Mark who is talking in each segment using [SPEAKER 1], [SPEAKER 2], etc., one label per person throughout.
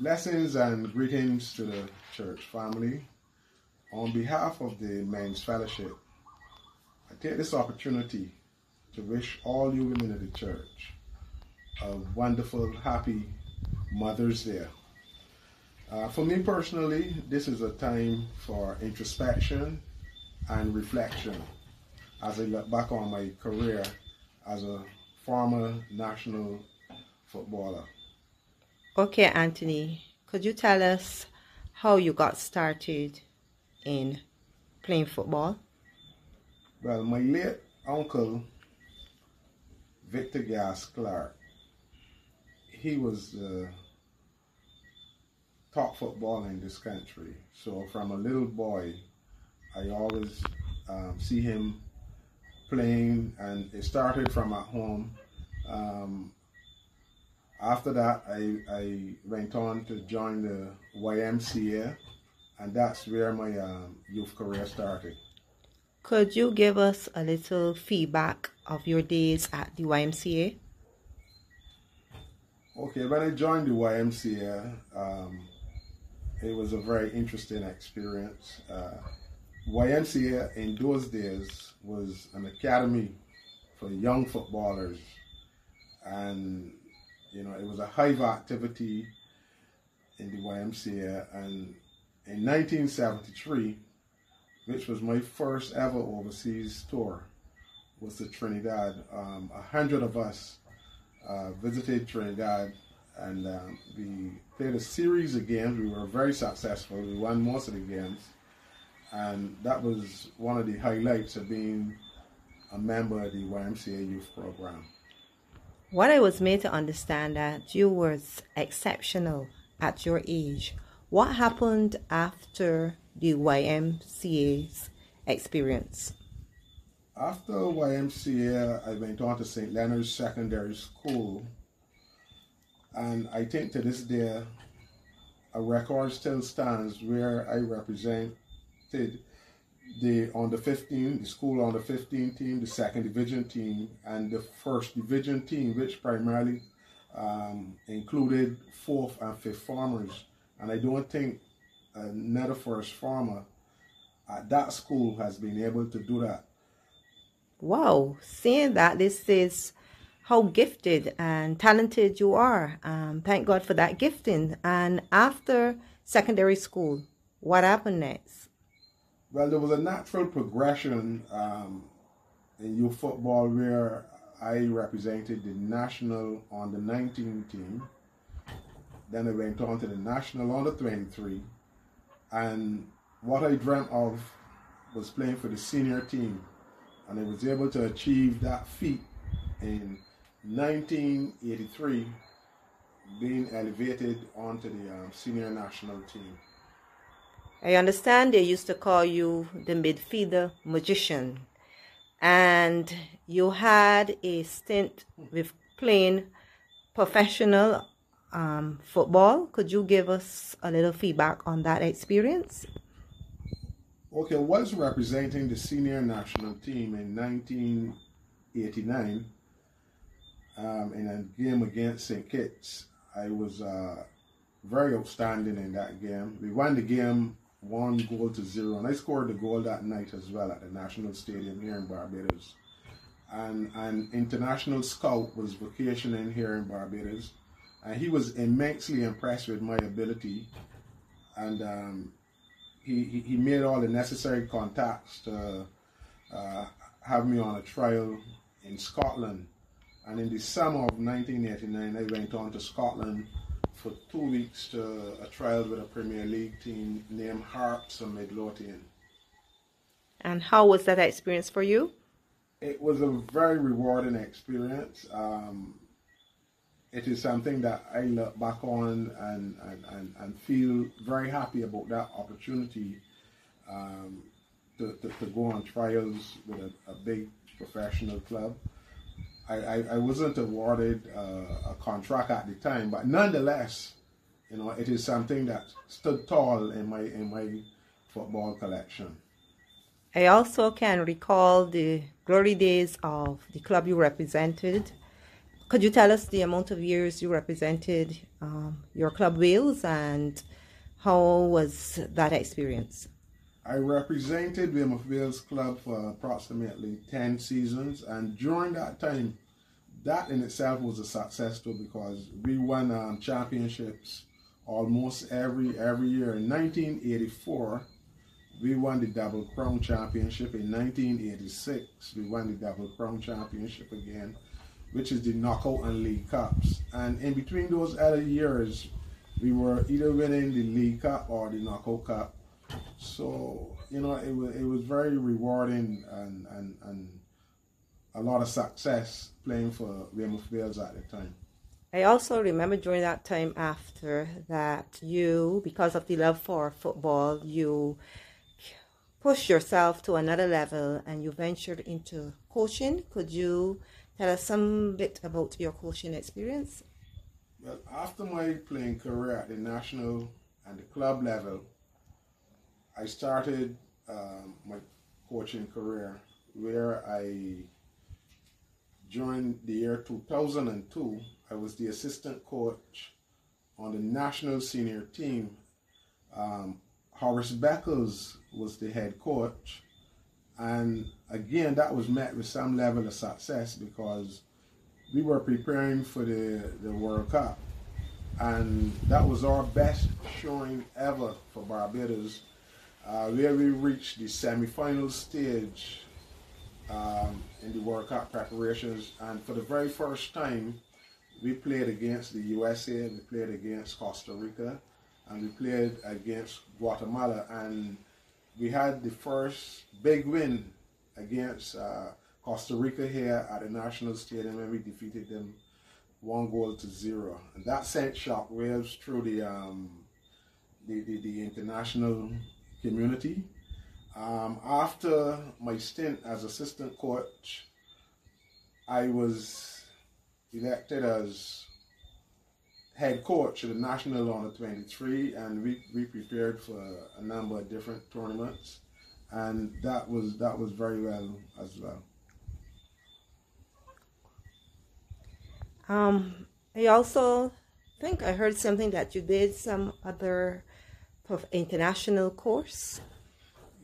[SPEAKER 1] Blessings and greetings to the church family. On behalf of the Men's Fellowship, I take this opportunity to wish all you women of the church a wonderful, happy Mother's Day. For me personally, this is a time for introspection and reflection as I look back on my career as a former national footballer.
[SPEAKER 2] Okay, Anthony, could you tell us how you got started in playing football?
[SPEAKER 1] Well, my late uncle, Victor Clarke, he was the top footballer in this country. So from a little boy, I always see him playing, and it started from at home. After that, I went on to join the YMCA, and that's where my youth career started.
[SPEAKER 2] Could you give us a little feedback of your days at the YMCA?
[SPEAKER 1] Okay, when I joined the YMCA, it was a very interesting experience. YMCA in those days was an academy for young footballers, and you know, it was a hive activity in the YMCA. And in 1973, which was my first ever overseas tour, was to Trinidad. 100 of us visited Trinidad, and we played a series of games. We were very successful. We won most of the games, and that was one of the highlights of being a member of the YMCA youth program.
[SPEAKER 2] What I was made to understand that you was exceptional at your age. What happened after the YMCA's experience?
[SPEAKER 1] After YMCA, I went on to St. Leonard's Secondary School, and I think to this day, a record still stands where I represented the under 15, the school under 15 team, the second division team, and the first division team, which primarily included fourth and fifth formers. And I don't think another first former at that school has been able to do that.
[SPEAKER 2] Wow, seeing that, this is how gifted and talented you are. Thank God for that gifting. And after secondary school, what happened next?
[SPEAKER 1] Well, there was a natural progression in youth football where I represented the national under 19 team. Then I went on to the national under 23. And what I dreamt of was playing for the senior team. And I was able to achieve that feat in 1983, being elevated onto the senior national team.
[SPEAKER 2] I understand they used to call you the midfielder magician, and you had a stint with playing professional football. Could you give us a little feedback on that experience?
[SPEAKER 1] Okay, I was representing the senior national team in 1989 in a game against St. Kitts. I was very outstanding in that game. We won the game 1-0, and I scored the goal that night as well at the National Stadium here in Barbados. And an international scout was vacationing here in Barbados, and he was immensely impressed with my ability, and he made all the necessary contacts to have me on a trial in Scotland. And in the summer of 1989, I went on to Scotland for 2 weeks to a trial with a Premier League team named Hearts of Midlothian.
[SPEAKER 2] And how was that experience for you?
[SPEAKER 1] It was a very rewarding experience. It is something that I look back on and feel very happy about that opportunity to go on trials with a big professional club. I wasn't awarded a contract at the time, but nonetheless, you know, it is something that stood tall in my football collection.
[SPEAKER 2] I also can recall the glory days of the club you represented, Could you tell us the amount of years you represented your club Wales, and how was that experience?
[SPEAKER 1] I represented Wales Club for approximately 10 seasons, and during that time, that in itself was a success too, because we won championships almost every year. In 1984, we won the Double Crown Championship. In 1986, we won the Double Crown Championship again, which is the Knockout and League Cups. And in between those other years, we were either winning the League Cup or the Knockout Cup. So, you know, it was very rewarding and a lot of success playing for Wales at the time.
[SPEAKER 2] I also remember during that time after that you, because of the love for football, you pushed yourself to another level and you ventured into coaching. Could you tell us some bit about your coaching experience?
[SPEAKER 1] Well, after my playing career at the national and the club level, I started my coaching career where during the year 2002, I was the assistant coach on the national senior team. Horace Beckles was the head coach, and again that was met with some level of success because we were preparing for the World Cup, and that was our best showing ever for Barbados, where we reached the semi-final stage in the World Cup preparations, and for the very first time we played against the USA, we played against Costa Rica, and we played against Guatemala, and we had the first big win against Costa Rica here at the National Stadium, and we defeated them 1-0. And that sent shockwaves through the international community. After my stint as assistant coach, I was elected as head coach of the national under 23, and we prepared for a number of different tournaments, and that was very well as well.
[SPEAKER 2] I also think I heard something that you did some other international course.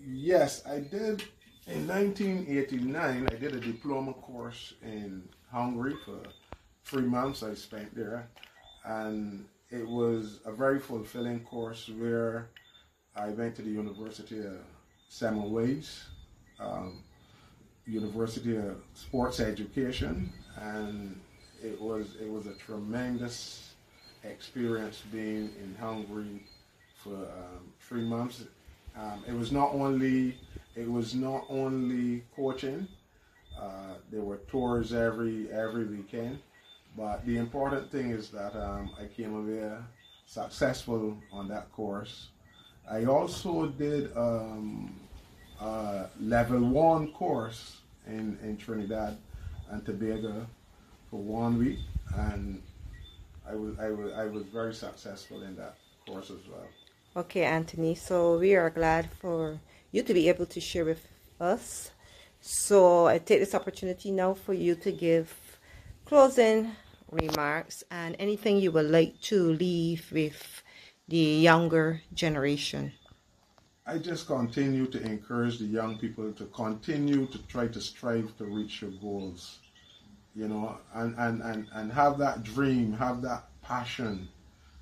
[SPEAKER 1] Yes, I did. In 1989, I did a diploma course in Hungary for 3 months. I spent there, and it was a very fulfilling course where I went to the University of Semmelweis, University of Sports Education, and it was a tremendous experience being in Hungary for 3 months. It was not only coaching. There were tours every weekend, but the important thing is that I came away successful on that course. I also did a level 1 course in Trinidad and Tobago for 1 week, and I was very successful in that course as well.
[SPEAKER 2] Okay, Anthony, so we are glad for you to be able to share with us. So I take this opportunity now for you to give closing remarks and anything you would like to leave with the younger generation.
[SPEAKER 1] I just continue to encourage the young people to continue to try to strive to reach your goals, you know, and have that dream, have that passion,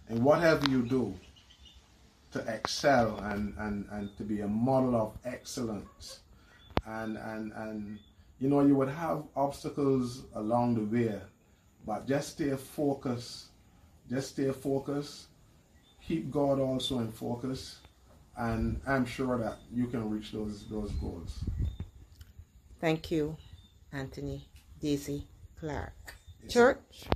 [SPEAKER 1] and whatever you do, to excel and to be a model of excellence. And you know, you would have obstacles along the way, but just stay focused. Keep God also in focus, and I'm sure that you can reach those goals.
[SPEAKER 2] Thank you, Anthony, Daisy, Clarke. Church.